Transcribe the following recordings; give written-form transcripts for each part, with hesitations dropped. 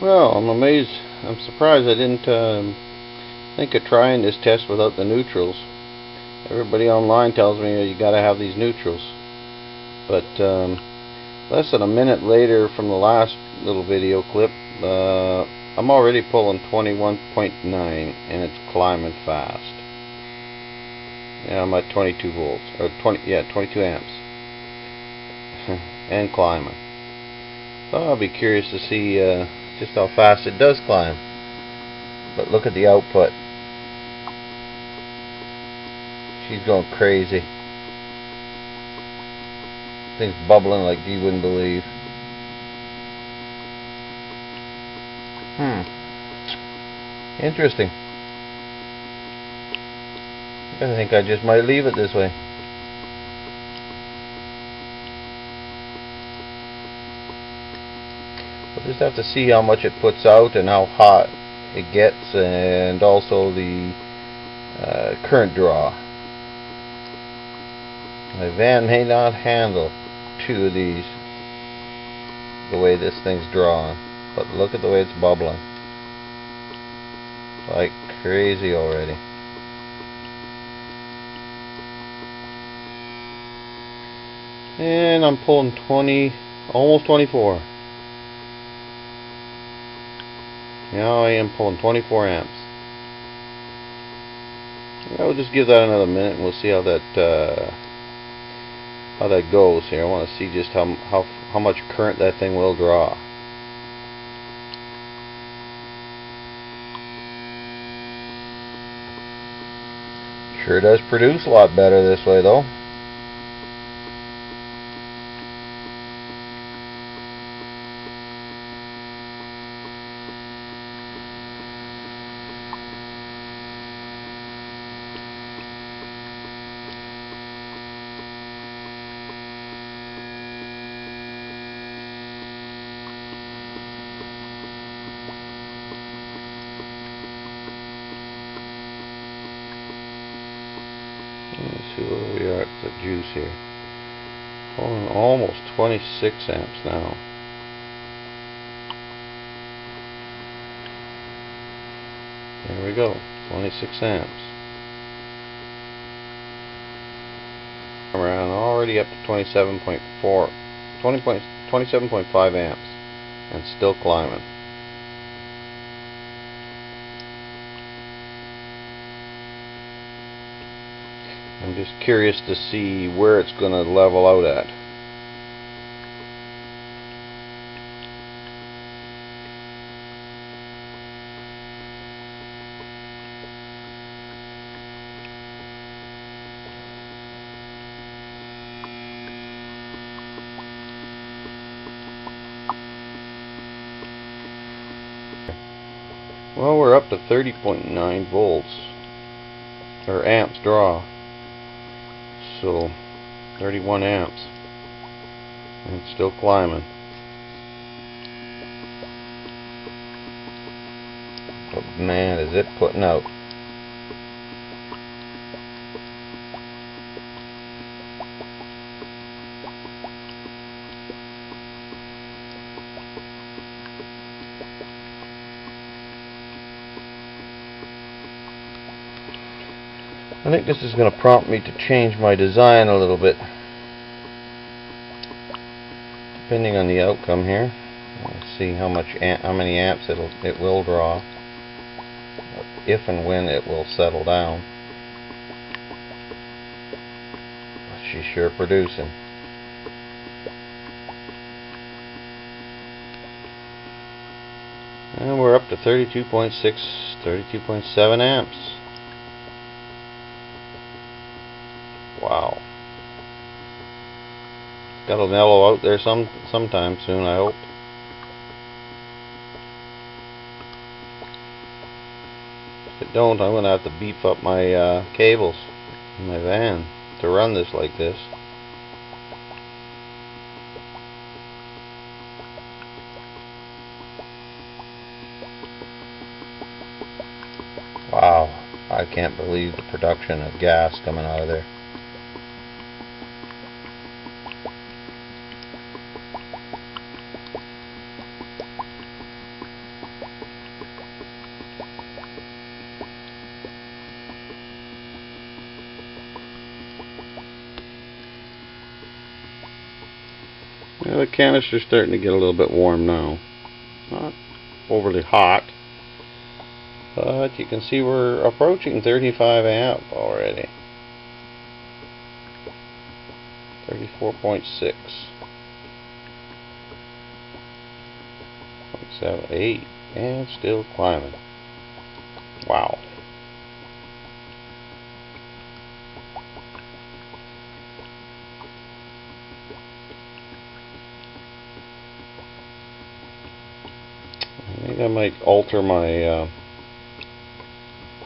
Well, I'm amazed. I'm surprised I didn't think of trying this test without the neutrals. Everybody online tells me you gotta have these neutrals. But less than a minute later from the last little video clip, I'm already pulling 21.9 and it's climbing fast. Yeah, I'm at 22 volts, or 22 amps, and climbing. So I'll be curious to see just how fast it does climb. But look at the output. She's going crazy. Thing's bubbling like you wouldn't believe. Interesting. I think I just might leave it this way. We'll just have to see how much it puts out and how hot it gets, and also the current draw. My van may not handle two of these the way this thing's drawn, but look at the way it's bubbling like crazy already. And I'm pulling 20, almost 24. Now I am pulling 24 amps. I'll just give that another minute and we'll see how that goes here. I want to see just how much current that thing will draw. Sure does produce a lot better this way though. Let's see where we are at the juice here. Pulling almost 26 amps now. There we go, 26 amps. I'm around already up to 27.5 amps and still climbing. I'm just curious to see where it's going to level out at. Well, we're up to 30.9 volts, or amps draw. So 31 amps, and it's still climbing. But man, is it putting out. I think this is going to prompt me to change my design a little bit, depending on the outcome here. Let's see how many amps it will draw, if and when it will settle down. She's sure producing. And we're up to 32.6, 32.7 amps. Wow. That'll mellow out there sometime soon, I hope. If it don't, I'm going to have to beef up my cables in my van to run this like this. Wow, I can't believe the production of gas coming out of there. Well, the canister's starting to get a little bit warm now. Not overly hot, but you can see we're approaching 35 amp already. 34.6. 0.78, and still climbing. Wow. I think I might alter my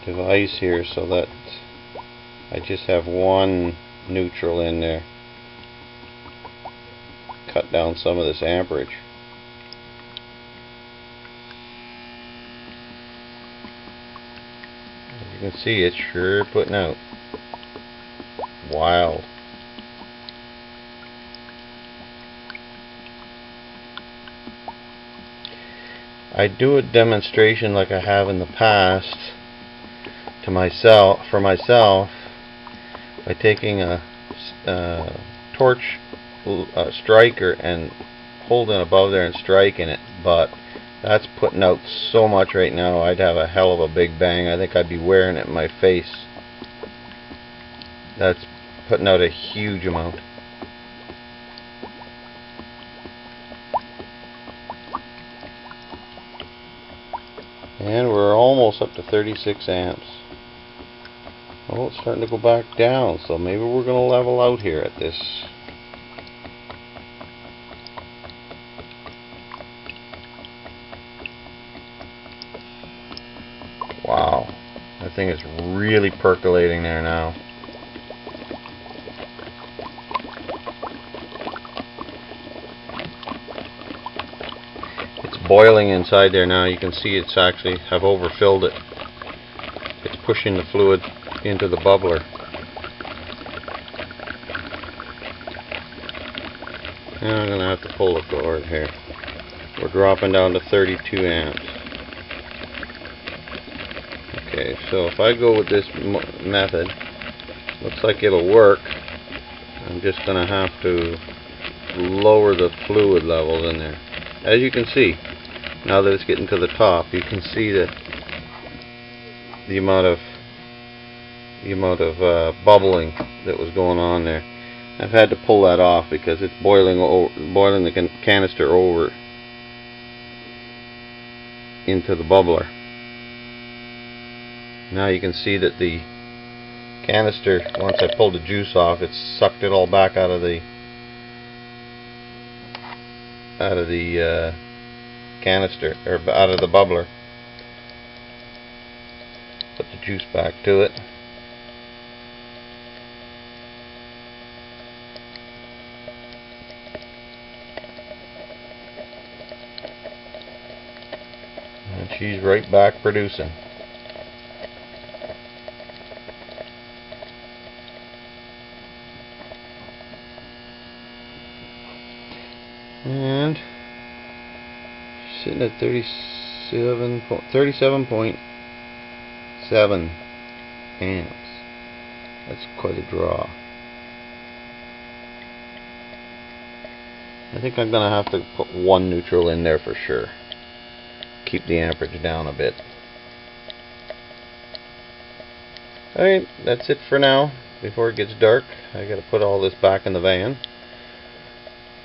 device here so that I just have one neutral in there. Cut down some of this amperage. As you can see, it's sure putting out. Wild. I do a demonstration like I have in the past to myself, for myself, by taking a torch striker and holding above there and striking it, but that's putting out so much right now. I'd have a hell of a big bang. I think I'd be wearing it in my face. That's putting out a huge amount. And we're almost up to 36 amps. Oh, it's starting to go back down, so maybe we're going to level out here at this. Wow, that thing is really percolating there now. It's boiling inside there now. You can see it's actually, I've overfilled it. It's pushing the fluid into the bubbler. Now I'm going to have to pull the cord here. We're dropping down to 32 amps. Okay, so if I go with this method, looks like it'll work. I'm just going to have to lower the fluid levels in there. As you can see, now that it's getting to the top, you can see that the amount of bubbling that was going on there. I've had to pull that off because it's boiling the canister over into the bubbler. Now you can see that the canister, once I pulled the juice off, it's sucked it all back out of the canister, or out of the bubbler. Put the juice back to it. And she's right back producing. And she's sitting at 37.7 amps. That's quite a draw. I think I'm going to have to put one neutral in there for sure. Keep the amperage down a bit. Alright, that's it for now. Before it gets dark, I got to put all this back in the van.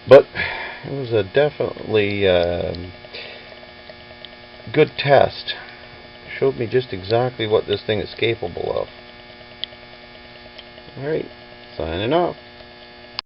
But it was a definitely good test. Showed me just exactly what this thing is capable of. Alright, signing off.